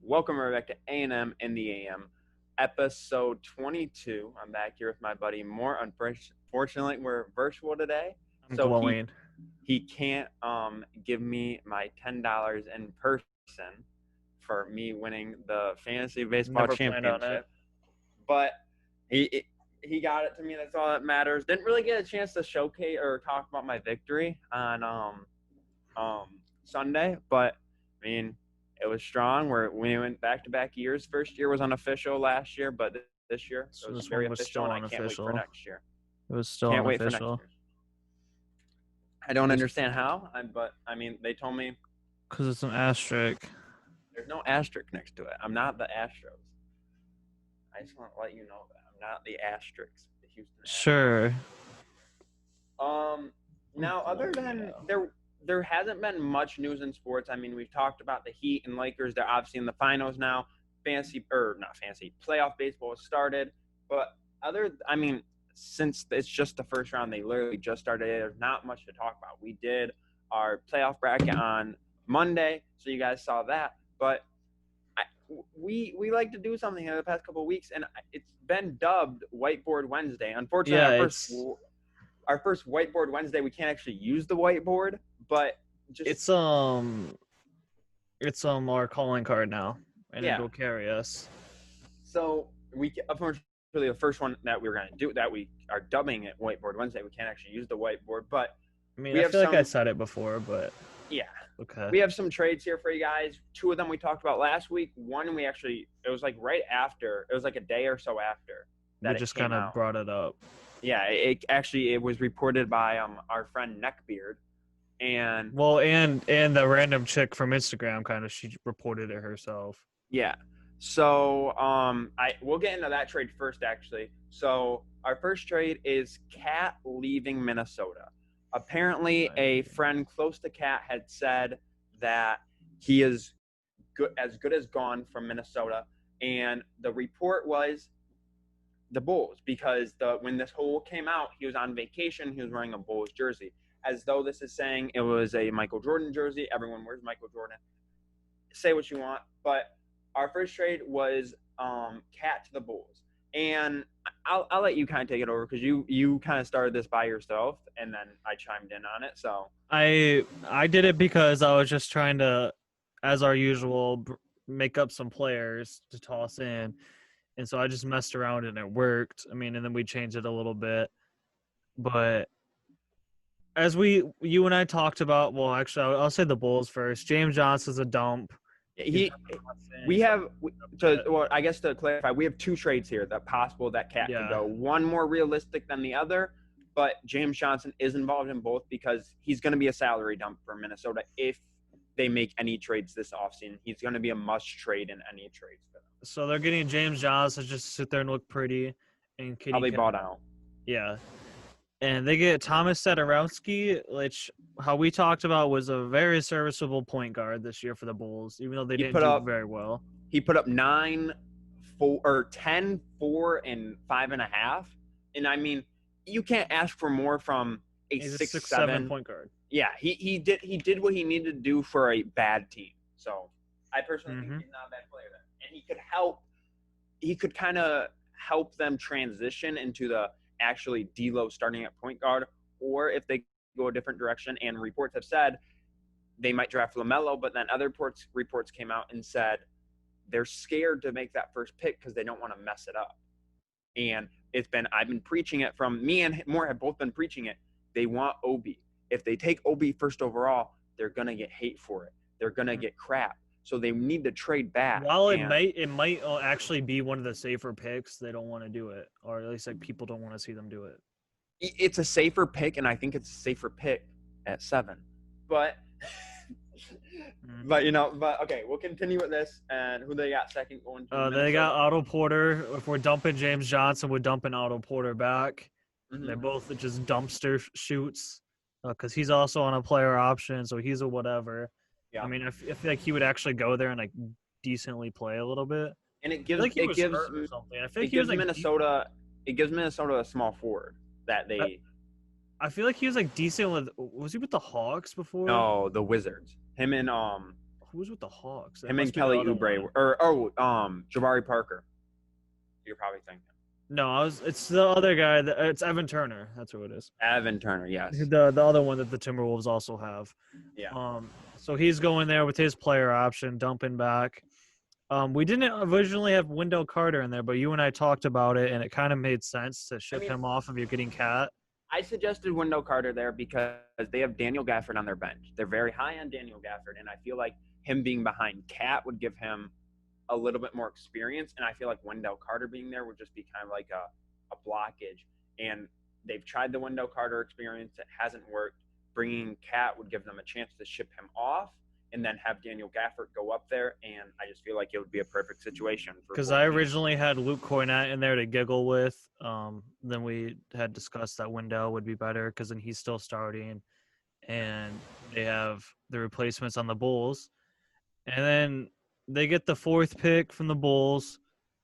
Welcome right back to A&M in the AM, episode 22. I'm back here with my buddy Mort. Unfortunately, we're virtual today, I'm so glowing. he can't give me my $10 in person for me winning the fantasy baseball Never planned on it. championship. But he got it to me. That's all that matters. Didn't really get a chance to showcase or talk about my victory on Sunday, but I mean, it was strong. We went back-to-back years. First year was unofficial last year, but this year So it was this very one was official, still and I can't wait for unofficial. next year. It was still Can't wait for next unofficial. year. I don't understand how, but I mean, they told me Because it's an asterisk. there's no asterisk next to it. I'm not the Astros. I just want to let you know that I'm not the Asterisks. The Houston Astros. Sure. Now, other than there hasn't been much news in sports. I mean, we've talked about the Heat and Lakers. They're obviously in the finals now. Playoff baseball has started. But since it's just the first round, they literally just started. There's not much to talk about. We did our playoff bracket on Monday, so you guys saw that. But we like to do something in the past couple of weeks, and it's been dubbed Whiteboard Wednesday. Unfortunately, our first Whiteboard Wednesday, we can't actually use the whiteboard, but it's our calling card now, and it'll carry us. So unfortunately, the first one that we were going to do that we are dubbing it Whiteboard Wednesday, we can't actually use the whiteboard, but I mean, I feel like I said it before, but yeah. Okay. We have some trades here for you guys. Two of them we talked about last week. One it was like right after. It was like a day or so after that we just kind of brought it up. Yeah, it was reported by our friend Neckbeard, and the random chick from Instagram she reported it herself. Yeah. So we'll get into that trade first, actually. So our first trade is Cat leaving Minnesota. Apparently, a friend close to Cat had said that he is as good as gone from Minnesota, and the report was the Bulls, because when this whole came out, he was on vacation. He was wearing a Bulls jersey, as though this is saying it was a Michael Jordan jersey. Everyone wears Michael Jordan. Say what you want, but our first trade was Cat to the Bulls, and I'll let you kind of take it over because you kind of started this by yourself, and then I chimed in on it. So I did it because I was just trying to, as our usual, make up some players to toss in, and so I just messed around and it worked. I mean, and then we changed it a little bit, but as you and I talked about, well, actually, I'll say the Bulls first. James Johnson's a dump. I guess to clarify, we have two trades here that possible that Cat could go. One more realistic than the other, but James Johnson is involved in both because he's going to be a salary dump for Minnesota if they make any trades this offseason. He's going to be a must trade in any trades for them. So they're getting James Johnson just to sit there and look pretty, and They bought out. Yeah. And they get Thomas Satoransky, which how we talked about was a very serviceable point guard this year for the Bulls, even though they didn't do very well. He put up 9, 4, or 10, 4, and 5.5. And I mean, you can't ask for more from a 6'7" point guard. Yeah, he did what he needed to do for a bad team. So I personally think he's not a bad player then. And he could kind of help them transition into the actually D'Lo starting at point guard, or if they go a different direction, and reports have said they might draft LaMelo, but then other reports came out and said they're scared to make that first pick because they don't want to mess it up. And I've been preaching it, from me and Moore have both been preaching it. They want Obi. If they take Obi first overall, they're going to get hate for it. They're going to get crap. So they need to trade back. While it might actually be one of the safer picks, they don't want to do it, or at least people don't want to see them do it. It's a safer pick, and I think it's a safer pick at 7. But okay, we'll continue with this. And who they got second going to? They got Otto Porter. If we're dumping James Johnson, we're dumping Otto Porter back. Mm-hmm. They're both just dumpster shoots because he's also on a player option, so he's a whatever. Yeah. I mean, I feel like he would actually go there and decently play a little bit. And it gives Minnesota a small forward that they. I feel like he was decent with. Was he with the Hawks before? No, the Wizards. Him and who's with the Hawks? That Him must and be the Kelly other Oubre, one. Jabari Parker. You're probably thinking No, it's the other guy. It's Evan Turner. That's who it is. Evan Turner. Yes. The other one that the Timberwolves also have. Yeah. So he's going there with his player option, dumping back. We didn't originally have Wendell Carter in there, but you and I talked about it, and it kind of made sense to ship him off if you're getting Cat. I suggested Wendell Carter there because they have Daniel Gafford on their bench. They're very high on Daniel Gafford, and I feel like him being behind Cat would give him a little bit more experience, and I feel like Wendell Carter being there would just be kind of like a blockage. And they've tried the Wendell Carter experience. It hasn't worked. Bringing Cat would give them a chance to ship him off and then have Daniel Gafford go up there, and I just feel like it would be a perfect situation. Because I originally had Luke Cornett in there to giggle with. Then we had discussed that Wendell would be better because then he's still starting, and they have the replacements on the Bulls. And then they get the 4th pick from the Bulls.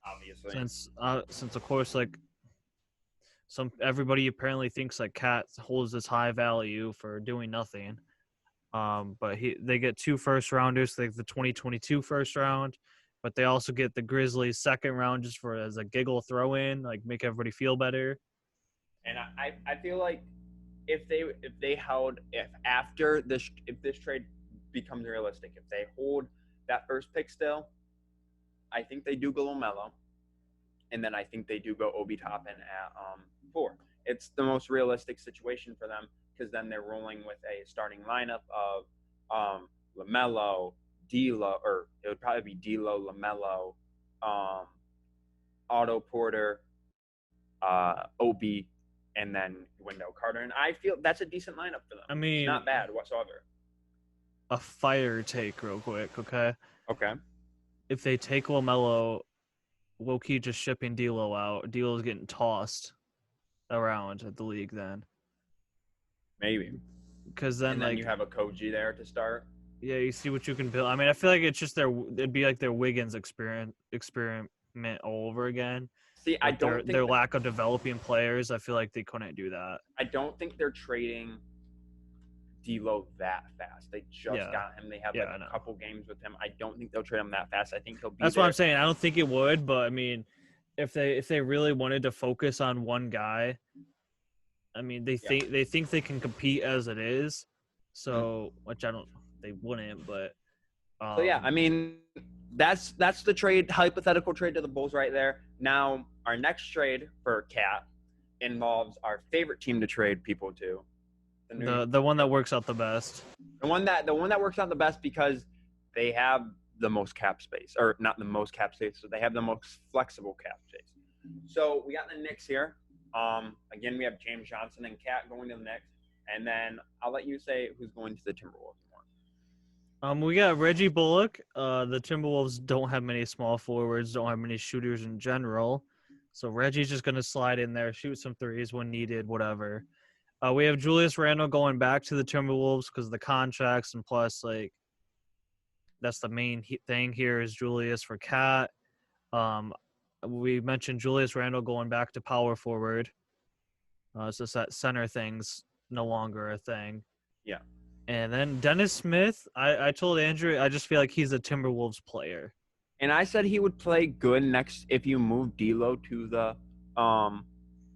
Obviously. Since of course, like, everybody apparently thinks like Cat holds this high value for doing nothing. But they get 2 first rounders, like the 2022 first round, but they also get the Grizzlies 2nd round just as a giggle throw in, like make everybody feel better. And I feel like if this trade becomes realistic, if they hold that first pick still, I think they do go LaMelo, and then I think they do go Obi Toppin at 4. It's the most realistic situation for them because then they're rolling with a starting lineup of LaMelo, D'Lo, or it would probably be D'Lo, LaMelo, Otto Porter, Obi, and then Wendell Carter. And I feel that's a decent lineup for them. I mean, it's not bad whatsoever. A fire take real quick, okay? Okay. If they take LaMelo, low-key just shipping D'Lo out. D'Lo's getting tossed around at the league then. Maybe. Because then you have a Koji there to start. Yeah, you see what you can build. I mean, I feel like it's just it'd be like their Wiggins experiment all over again. See, I don't think their lack of developing players. I feel like they couldn't do that. I don't think they're trading D'Lo that fast. They just got him. They have a couple games with him. I don't think they'll trade him that fast. I think he'll be. That's what I'm saying. I don't think it would, but I mean, if they really wanted to focus on one guy, I mean, they think they can compete as it is. So, which I don't. They wouldn't, but. So yeah, I mean, that's the trade, hypothetical trade to the Bulls right there. Now, our next trade for Cat involves our favorite team to trade people to. The one that works out the best. The one that works out the best because they have the most cap space, or not the most cap space, so they have the most flexible cap space. So we got the Knicks here. Again, we have James Johnson and Cat going to the Knicks, and then I'll let you say who's going to the Timberwolves. We got Reggie Bullock. The Timberwolves don't have many small forwards, don't have many shooters in general. So Reggie's just going to slide in there, shoot some threes when needed, whatever. We have Julius Randle going back to the Timberwolves because of the contracts, and plus, like, that's the main thing here is Julius for Cat. We mentioned Julius Randle going back to power forward. It's just that center thing's no longer a thing. Yeah. And then Dennis Smith, I told Andrew, I just feel like he's a Timberwolves player. And I said he would play good next if you move D'Lo to the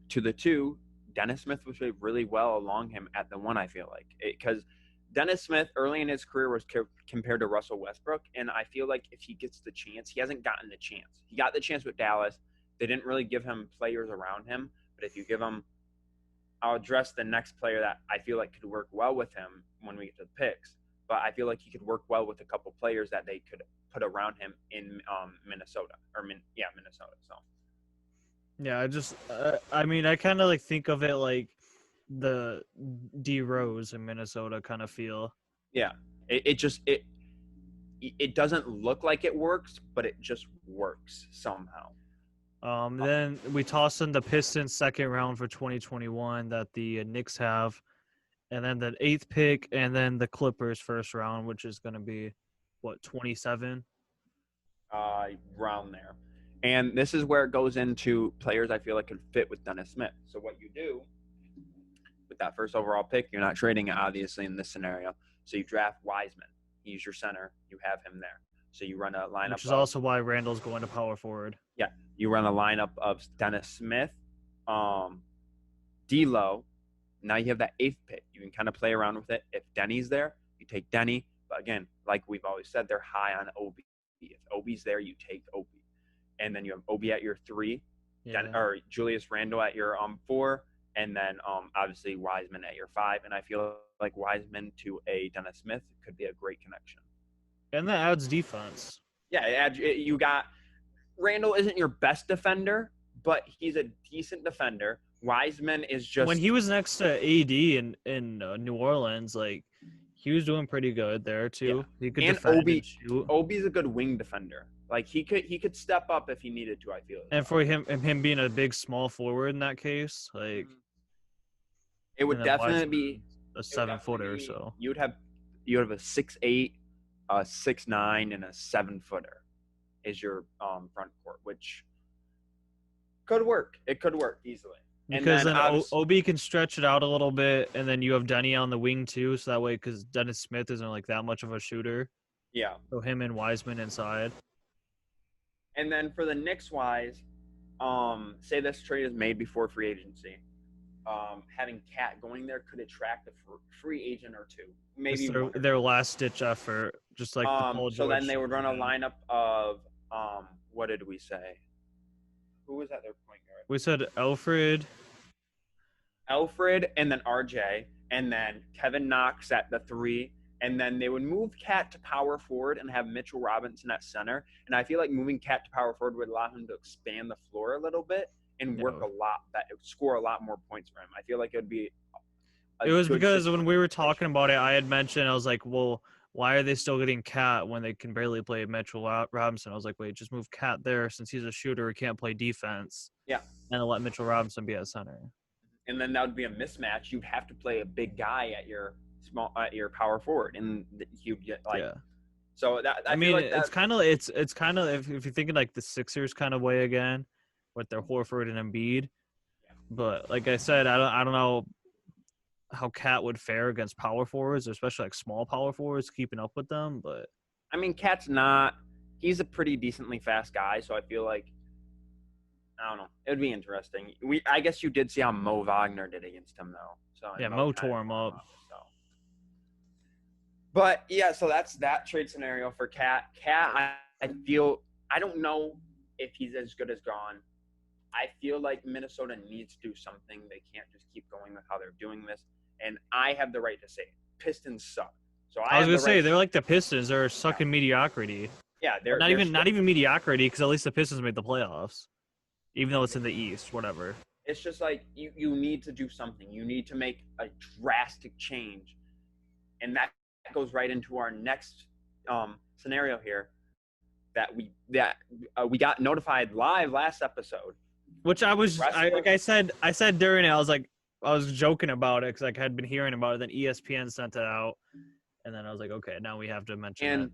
2. Dennis Smith would play really well along him at the 1, I feel like. Because Dennis Smith, early in his career, was compared to Russell Westbrook. And I feel like if he gets the chance, he hasn't gotten the chance. He got the chance with Dallas. They didn't really give him players around him. But if you give him – I'll address the next player that I feel like could work well with him when we get to the picks. But I feel like he could work well with a couple players that they could put around him in Minnesota. Minnesota. So. Yeah, I mean, I kind of like think of it like the D Rose in Minnesota kind of feel. Yeah, it doesn't look like it works, but it just works somehow. Then we toss in the Pistons 2nd round for 2021 that the Knicks have, and then the 8th pick, and then the Clippers 1st round, which is going to be, 27? Round there. And this is where it goes into players I feel like could fit with Dennis Smith. So what you do with that 1st overall pick, you're not trading it, obviously, in this scenario. So you draft Wiseman. He's your center. You have him there. So you run a lineup. Which is also why Randall's going to power forward. Yeah, you run a lineup of Dennis Smith, D'Lo. Now you have that 8th pick. You can kind of play around with it. If Denny's there, you take Denny. But again, like we've always said, they're high on Obi. If Obi's there, you take Obi. And then you have Obi at your 3, or Julius Randle at your 4, and then obviously Wiseman at your 5. And I feel like Wiseman to a Dennis Smith could be a great connection. And that adds defense. Yeah, you got Randle isn't your best defender, but he's a decent defender. Wiseman is just when he was next to AD in New Orleans, like he was doing pretty good there too. Yeah. He could and defend and shoot. Obi's a good wing defender. Like he could step up if he needed to. I feel. And for him being a big small forward in that case, like it would definitely be a 7-footer or so. You would have a 6'8", a 6'9", and a 7-footer is your front court, which could work. It could work easily. Because then Obi can stretch it out a little bit, and then you have Denny on the wing too, so that way, because Dennis Smith isn't like that much of a shooter. Yeah. So him and Wiseman inside. And then for the Knicks wise, say this trade is made before free agency. Having Cat going there could attract a free agent or two, maybe their last ditch effort, just like the Paul George. So then they would run a lineup of what did we say? Who was at their point guard? We said Alfred, and then RJ, and then Kevin Knox at the 3, and then they would move Cat to power forward and have Mitchell Robinson at center. And I feel like moving Cat to power forward would allow him to expand the floor a little bit and work a lot, score a lot more points for him. I feel like it would be. It was because when we were talking about it, I had mentioned, I was like, well, why are they still getting Cat when they can barely play Mitchell Robinson? I was like, wait, just move Cat there since he's a shooter, he can't play defense. Yeah. And let Mitchell Robinson be at center. And then that would be a mismatch. You'd have to play a big guy at your power forward, and you'd get like. Yeah. So that I mean, like it's kind of if you're thinking like the Sixers kind of way again, with their Horford and Embiid. Yeah. But like I said, I don't know how Cat would fare against power forwards, especially like small power forwards, keeping up with them. But I mean, he's a pretty decently fast guy, so I feel like I don't know. It would be interesting. I guess you did see how Mo Wagner did against him though. So yeah, Mo tore him up. So. But yeah, so that's that trade scenario for Cat. Cat, I don't know if he's as good as Gone. I feel like Minnesota needs to do something. They can't just keep going with how they're doing this. And I have the right to say it. Pistons suck. So I was gonna say they're like the Pistons. They're sucking mediocrity. Yeah, they're not even mediocrity, because at least the Pistons made the playoffs, even though it's in the East. Whatever. It's just like you need to do something. You need to make a drastic change, and that goes right into our next scenario here. That we got notified live last episode. Which I said during it, I was joking about it because I had been hearing about it. Then ESPN sent it out, and then I was like, okay, now we have to mention it. And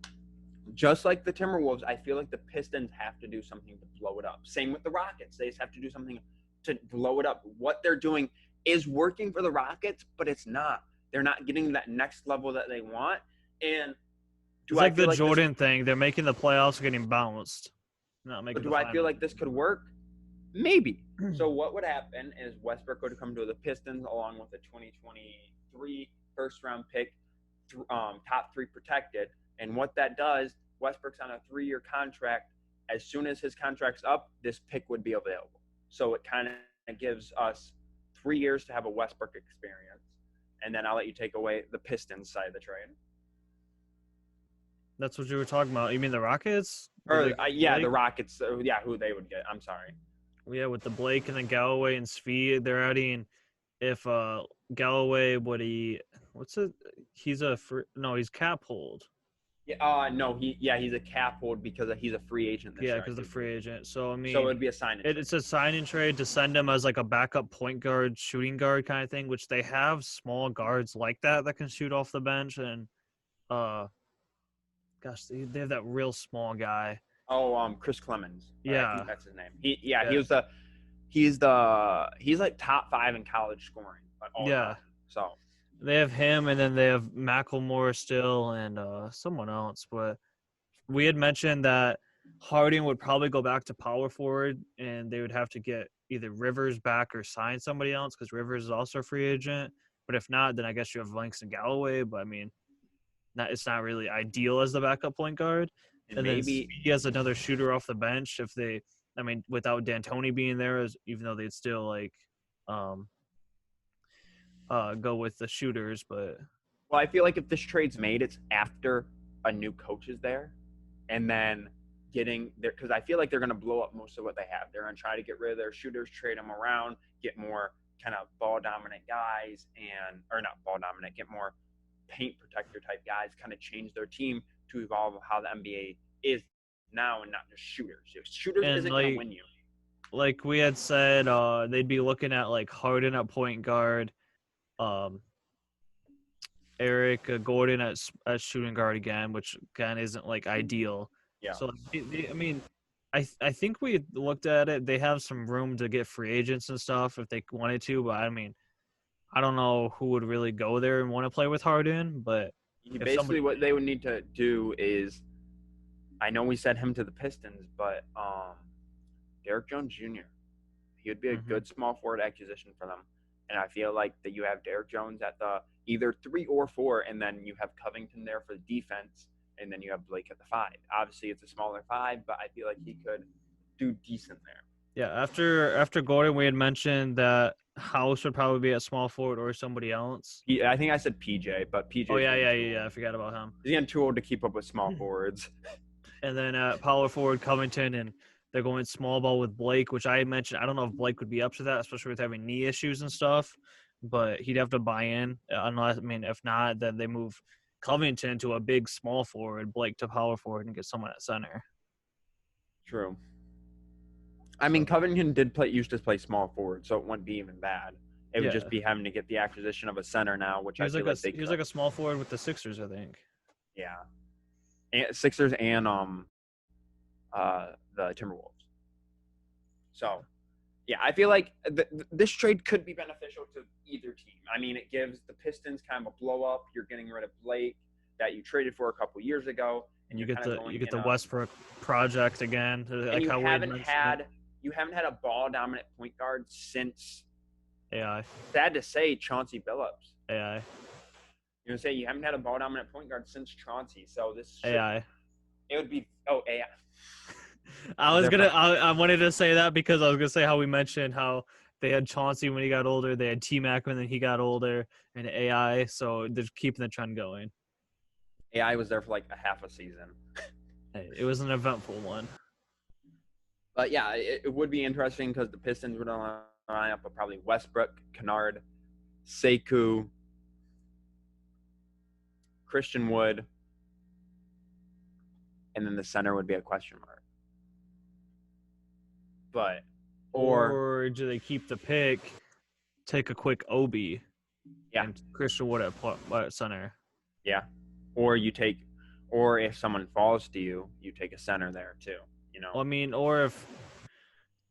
just like the Timberwolves, I feel like the Pistons have to do something to blow it up. Same with the Rockets. They just have to do something to blow it up. What they're doing is working for the Rockets, but it's not. They're not getting that next level that they want. And it's like the Jordan thing. They're making the playoffs, getting bounced. Not making. Do I feel like this could work? Maybe. So what would happen is Westbrook would come to the Pistons along with a 2023 first-round pick, top 3 protected. And what that does, Westbrook's on a 3-year contract. As soon as his contract's up, this pick would be available. So it kind of gives us 3 years to have a Westbrook experience. And then I'll let you take away the Pistons side of the trade. That's what you were talking about. You mean the Rockets? The Rockets. Who they would get. I'm sorry. Yeah, with the Blake and then Galloway and Svi, they're adding. If Galloway, he's cap hold. Yeah, he's a cap hold because he's a free agent. Because the free agent. So I mean, so it'd be a sign. It's a sign and trade to send him as like a backup point guard, shooting guard kind of thing, which they have small guards like that can shoot off the bench, and they have that real small guy. Oh, Chris Clemens. Yeah, I think that's his name. He's like top 5 in college scoring. Yeah. So They have him, and then they have Macklemore still, and someone else. But we had mentioned that Harding would probably go back to power forward, and they would have to get either Rivers back or sign somebody else because Rivers is also a free agent. But if not, then I guess you have Langston Galloway. But I mean, it's not really ideal as the backup point guard. And And then maybe Speedy has another shooter off the bench. If they, I mean, without D'Antoni being there, even though they'd still like um, go with the shooters, but well, I feel like if this trade's made, it's after a new coach is there, and then getting there because I feel like they're going to blow up most of what they have. They're going to try to get rid of their shooters, trade them around, get more kind of ball dominant guys, or not ball dominant, get more paint protector type guys, kind of change their team to evolve how the NBA is now and not just shooters. Shooters and isn't going to win you. Like we had said, they'd be looking at like Harden at point guard, Eric Gordon at shooting guard again, which again isn't like ideal. Yeah. So I mean, I think we looked at it. They have some room to get free agents and stuff if they wanted to, but I mean, I don't know who would really go there and want to play with Harden. But basically, what they would need to do is, I know we sent him to the Pistons, but Derek Jones Jr. He would be a good small forward acquisition for them. And I feel like that you have Derek Jones at the either 3 or 4, and then you have Covington there for the defense, and then you have Blake at the 5. Obviously, it's a smaller 5, but I feel like he could do decent there. Yeah, after Gordon, we had mentioned that House would probably be at small forward or somebody else. I think I said PJ, but PJ. Oh yeah. I forgot about him. He's getting too old to keep up with small forwards. And then power forward Covington, and they're going small ball with Blake, which I had mentioned. I don't know if Blake would be up to that, especially with having knee issues and stuff. But he'd have to buy in. Unless, I mean, if not, then they move Covington to a big small forward, Blake to power forward, and get someone at center. True. I mean, Covington used to play small forward, so it wouldn't be even bad. It would just be having to get the acquisition of a center now, which he was like a small forward with the Sixers, I think. Yeah, and Sixers and the Timberwolves. So, yeah, I feel like this trade could be beneficial to either team. I mean, it gives the Pistons kind of a blow up. You're getting rid of Blake that you traded for a couple years ago, and you get the Westbrook project again. And you haven't had a ball dominant point guard since AI. Sad to say, Chauncey Billups. AI. You know, say you haven't had a ball dominant point guard since Chauncey. So this AI. It would be AI. I wanted to say that because I was gonna say how we mentioned how they had Chauncey when he got older, they had T-Mac when he got older, and AI. So they're keeping the trend going. AI was there for like a half a season. It was an eventful one. But yeah, it would be interesting because the Pistons would line up with probably Westbrook, Kennard, Sekou, Christian Wood, and then the center would be a question mark. But or do they keep the pick, take a quick Obi, and Christian Wood at center? Yeah, or if someone falls to you, you take a center there too. You know, I mean, or if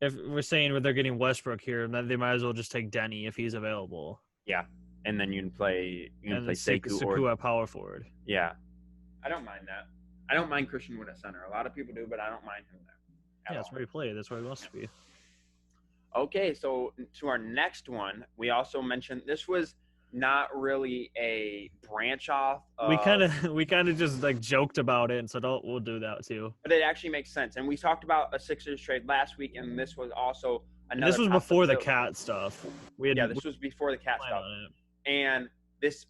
we're saying they're getting Westbrook here, then they might as well just take Denny if he's available. Yeah, and then you can play Sekou at power forward. Yeah, I don't mind that. I don't mind Christian Wood at center. A lot of people do, but I don't mind him there. Yeah, that's where he played. That's where he wants to be. Okay, so to our next one, we also mentioned this was not really a branch off. We kind of just like joked about it and said, "Oh, we'll do that too." But it actually makes sense. And we talked about a Sixers trade last week, and this was also another. This was before the Cat stuff. This was before the Cat stuff, and this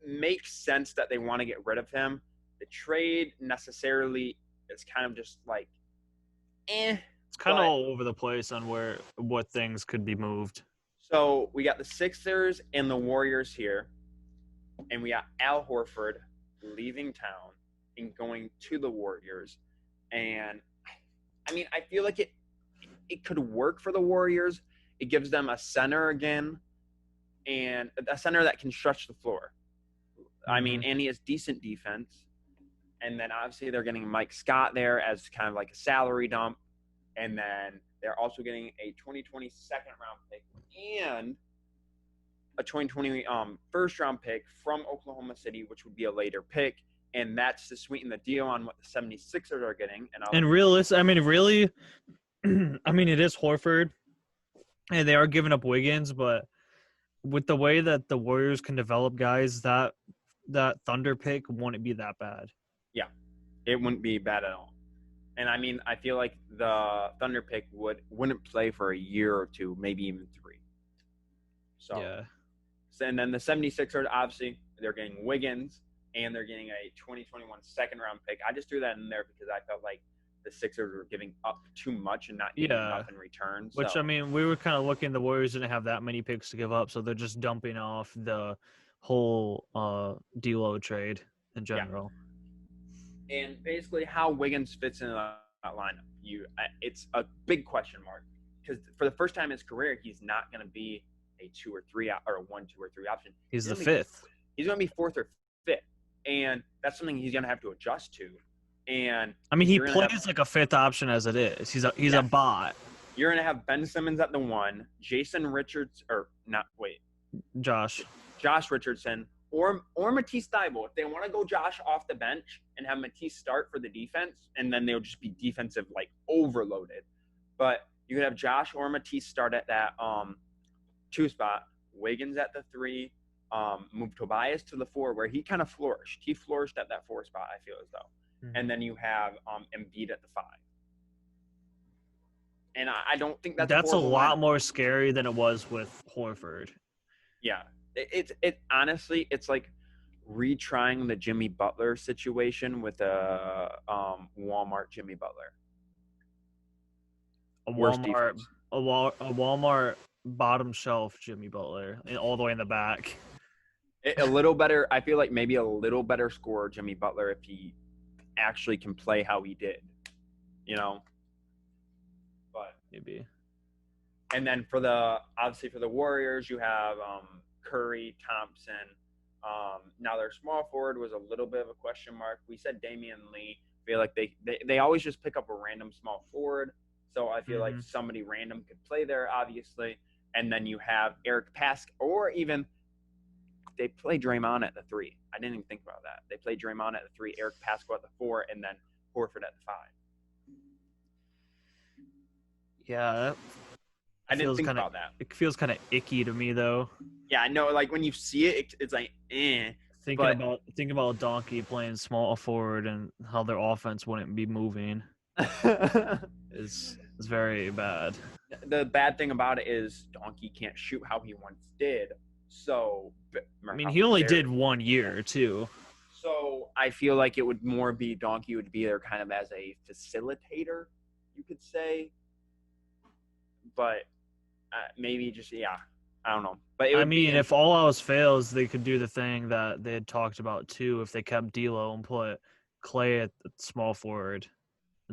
makes sense that they want to get rid of him. The trade necessarily is kind of just like, It's kind of all over the place on what things could be moved. So we got the Sixers and the Warriors here, and we got Al Horford leaving town and going to the Warriors. And I mean, I feel like it could work for the Warriors. It gives them a center again, and a center that can stretch the floor. I mean, and he has decent defense. And then obviously they're getting Mike Scott there as kind of like a salary dump. And then they're also getting a 2020 second round pick and a 2020 first round pick from Oklahoma City, which would be a later pick, and that's to sweeten the deal on what the 76ers are getting. And realistic, I mean, really, I mean, it is Horford, and they are giving up Wiggins, but with the way that the Warriors can develop guys, that Thunder pick wouldn't be that bad. Yeah, it wouldn't be bad at all. And I mean, I feel like the Thunder pick wouldn't play for a year or two, maybe even 3. So, yeah. And then the 76ers, obviously, they're getting Wiggins, and they're getting a 2021 second-round pick. I just threw that in there because I felt like the Sixers were giving up too much and not getting enough in return. Which, so. I mean, we were kind of looking, the Warriors didn't have that many picks to give up, so they're just dumping off the whole D'Lo trade in general. Yeah. And basically how Wiggins fits into that lineup, it's a big question mark because for the first time in his career, he's not going to be a 2 or 3 or a 1, 2 or 3 option. He's the 5th. He's going to be 4th or 5th, and that's something he's going to have to adjust to. And I mean, he plays like a 5th option as it is. He's a bot. You're going to have Ben Simmons at the 1, Josh Richardson, or Matisse Thybulle. If they want to go Josh off the bench and have Matisse start for the defense, and then they'll just be defensive like overloaded. But you could have Josh or Matisse start at that 2 spot, Wiggins at the 3, move Tobias to the 4 where he kind of flourished. He flourished at that 4 spot, I feel as though. Mm-hmm. And then you have Embiid at the 5. And I don't think that's a lot more scary than it was with Horford. Yeah. It honestly, it's like retrying the Jimmy Butler situation with a Walmart Jimmy Butler. A Walmart bottom shelf Jimmy Butler, and all the way in the back. A little better. I feel like maybe a little better scorer Jimmy Butler if he actually can play how he did, But maybe. And then obviously for the Warriors, you have Curry, Thompson. Now their small forward was a little bit of a question mark. We said Damian Lee. I feel like they always just pick up a random small forward. So I feel like somebody random could play there, obviously. And then you have Eric Pascal, or even they play Draymond at the 3. I didn't even think about that. They play Draymond at the 3, Eric Pascal at the 4, and then Horford at the 5. Yeah. I didn't think about that. It feels kind of icky to me, though. Yeah, I know. Like when you see it, it's like, Thinking about Donkey playing small forward and how their offense wouldn't be moving is very bad. The bad thing about it is Donkey can't shoot how he once did. So, I mean, he only did 1 year, too. So I feel like it would more be Donkey would be there kind of as a facilitator, you could say. But maybe just, I don't know. But if all else fails, they could do the thing that they had talked about, too, if they kept D'Lo and put Clay at small forward.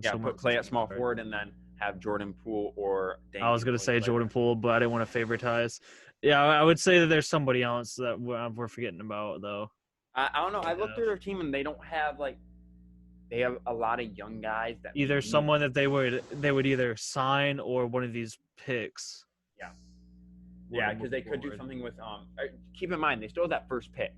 Put Clay at small forward and then have Jordan Poole or Damian. I was going to say Jordan Poole, but I didn't want to favoritize. Yeah, I would say that there's somebody else that we're forgetting about, though. I don't know. I looked at their team, and they don't have, they have a lot of young guys. That either someone that they would either sign or one of these picks. Yeah. Yeah, because they could do something with keep in mind, they still have that first pick.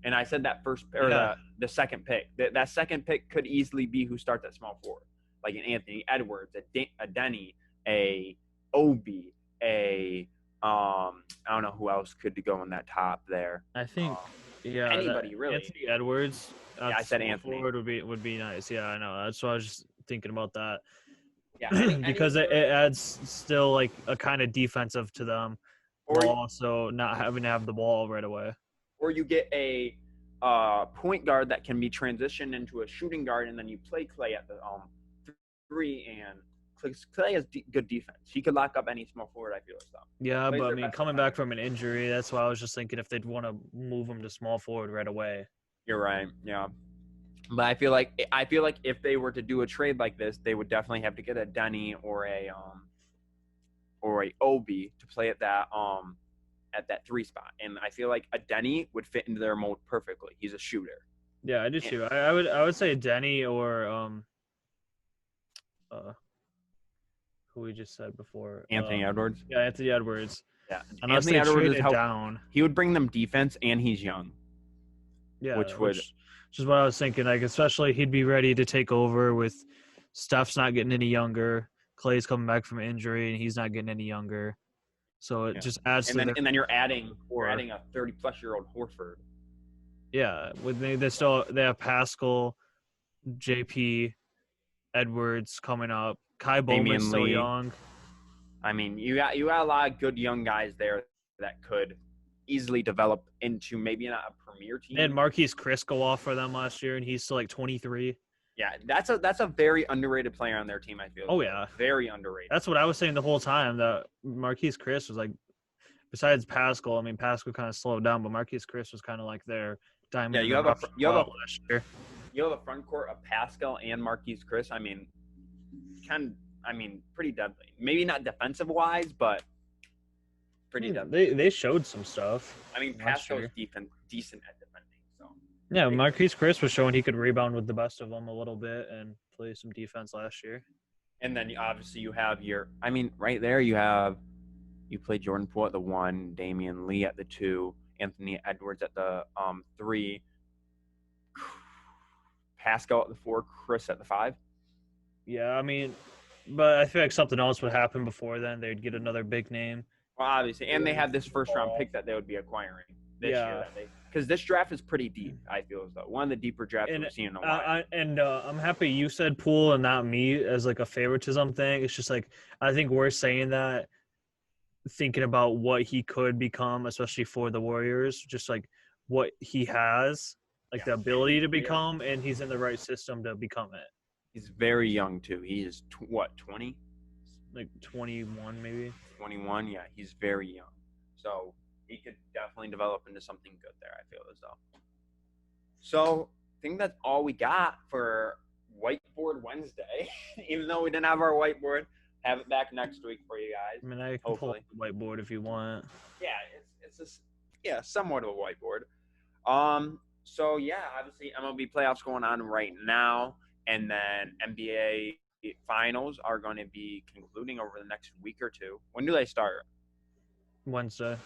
And I said that first or the second pick. That second pick could easily be who starts at small forward. Like an Anthony Edwards, a Denny, a Obi, I don't know who else could go in that top there. I think anybody really. Anthony Edwards. I said Anthony. Forward would be nice. Yeah, I know. That's why I was just thinking about that. Yeah, because it adds still like a kind of defensive to them, while also not having to have the ball right away. Or you get a point guard that can be transitioned into a shooting guard, and then you play Clay at the 3, and Clay has good defense. He could lock up any small forward, I feel as though. Yeah, but I mean, coming back from an injury, that's why I was just thinking if they'd want to move him to small forward right away. You're right. Yeah. But I feel like if they were to do a trade like this, they would definitely have to get a Denny or a Obi to play at that 3 spot. And I feel like a Denny would fit into their mold perfectly. He's a shooter. Yeah, I do too. I would say Denny or who who we just said before. Anthony Edwards. Yeah, Anthony Edwards. Yeah, Unless Anthony they Edwards trade it down. He would bring them defense, and he's young. Yeah, which is what I was thinking. Like, especially he'd be ready to take over with Steph's not getting any younger. Clay's coming back from injury, and he's not getting any younger. So it just adds and then you're adding a 30-plus-year-old Horford. Yeah, they have Pascal, JP, Edwards coming up. Kai Bowman's still young. I mean, you got a lot of good young guys there that could easily develop into maybe not a premier team. And Marquise Chris go off for them last year, and he's still like 23. Yeah, that's a very underrated player on their team, I feel. Oh, yeah. Very underrated. That's what I was saying the whole time, that Marquise Chris was like, besides Pascal, I mean, Pascal kind of slowed down, but Marquise Chris was kind of like their diamond. Yeah, you have last year. You have a front court of Pascal and Marquise Chris. I mean, pretty deadly. Maybe not defensive-wise, but pretty deadly. They showed some stuff. I mean, Pascal's decent at defending. So yeah, Marquise Chris was showing he could rebound with the best of them a little bit and play some defense last year. And then obviously you have right there you play Jordan Poole at the 1, Damian Lee at the 2, Anthony Edwards at the 3, Pascal at the 4, Chris at the 5. Yeah, I mean, but I feel like something else would happen before then. They'd get another big name. Well, obviously, and they have this first-round pick that they would be acquiring this year. Because this draft is pretty deep, I feel as though. One of the deeper drafts we've seen in a while. I'm happy you said Poole and not me as like a favoritism thing. It's just like I think we're saying that thinking about what he could become, especially for the Warriors, just like what he has, like the ability to become, and he's in the right system to become it. He's very young, too. He is, 20? Like 21, maybe. 21, yeah. He's very young. So he could definitely develop into something good there, I feel as though. So I think that's all we got for Whiteboard Wednesday. Even though we didn't have our whiteboard, have it back next week for you guys. I mean, I can pull up the whiteboard if you want. Yeah, it's just somewhat of a whiteboard. So yeah, obviously MLB playoffs going on right now, and then NBA finals are going to be concluding over the next week or two. When do they start? Wednesday.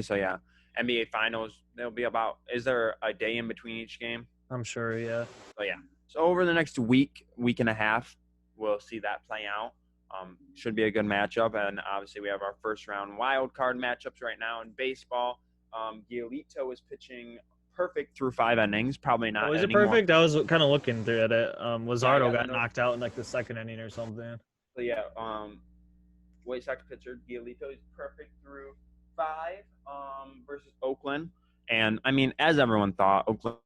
So yeah, NBA finals. There'll be is there a day in between each game? I'm sure, yeah. So yeah. So over the next week and a half, we'll see that play out. Should be a good matchup, and obviously we have our first round wild card matchups right now in baseball. Giolito is pitching perfect through 5 innings. Probably not. Was it perfect? I was kind of looking through at it. Luzardo got knocked out in like the 2nd inning or something. So yeah, White Sox pitcher Giolito is perfect through 5 versus Oakland, and I mean, as everyone thought, Oakland.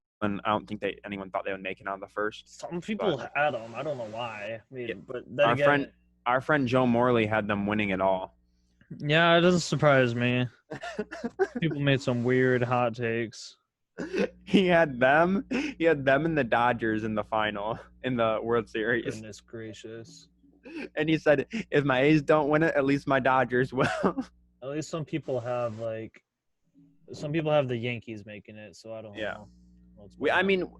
I don't think anyone thought they would make it out of the first. Some people had them. I don't know why. I mean, but then our friend Joe Morley had them winning it all. Yeah, it doesn't surprise me. People made some weird hot takes. He had them and the Dodgers in the final in the World Series. Goodness gracious. And he said, if my A's don't win it, at least my Dodgers will. At least some people have the Yankees making it, so I don't know.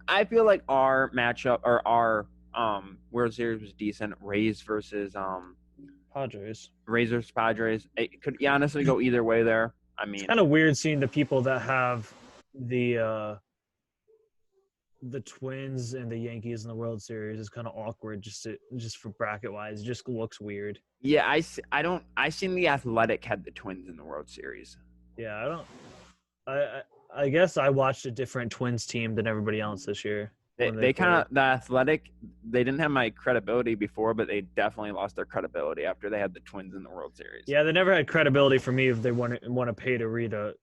I feel like our matchup or our World Series was decent. Rays versus Padres. Rays versus Padres. It could honestly go either way there. I mean, it's kind of weird seeing the people that have the Twins and the Yankees in the World Series is kind of awkward just for bracket wise. It just looks weird. Yeah, I seen the Athletic had the Twins in the World Series. Yeah, I guess I watched a different Twins team than everybody else this year. They kind of, the Athletic, they didn't have my credibility before, but they definitely lost their credibility after they had the Twins in the World Series. Yeah, they never had credibility for me if they want to pay to read a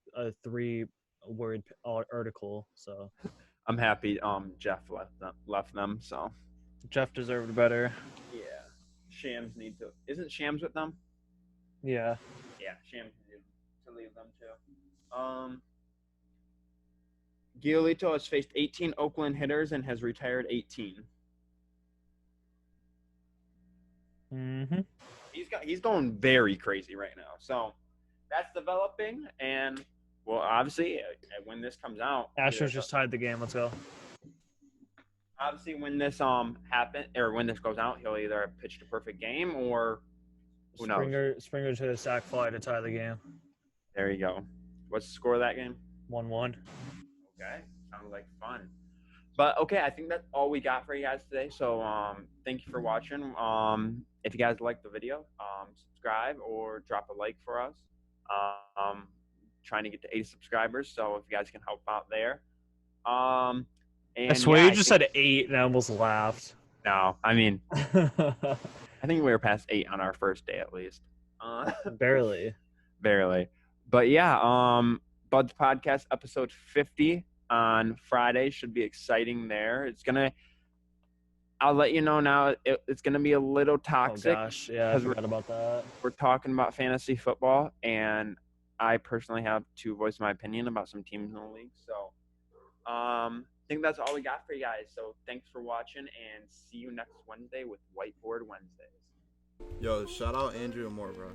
3-word article. So I'm happy Jeff left them. So Jeff deserved better. Yeah, Shams need to. Isn't Shams with them? Yeah. Yeah, Shams needs to leave them too. Giolito has faced 18 Oakland hitters and has retired 18. Mm-hmm. He's going very crazy right now. So that's developing, and well, obviously, when this comes out, Astros just tied the game. Let's go. Obviously, when this happen or when this goes out, he'll either have pitched a perfect game or Who knows? Springer to a sack fly to tie the game. There you go. What's the score of that game? 1-1. Okay, sounds like fun. But okay, I think that's all we got for you guys today. So thank you for watching. If you guys liked the video, subscribe or drop a like for us. Trying to get to 80 subscribers, so if you guys can help out there. And I swear you just said 8 and I almost laughed. No, I mean, I think we were past 8 on our first day at least. Barely. But yeah, Bud's Podcast episode 50 on Friday should be exciting there. I'll let you know now, it's going to be a little toxic. Oh gosh, yeah, I forgot about that. We're talking about fantasy football, and I personally have to voice my opinion about some teams in the league. So I think that's all we got for you guys. So thanks for watching, and see you next Wednesday with Whiteboard Wednesdays. Yo, shout out Andrew and MORT, bro.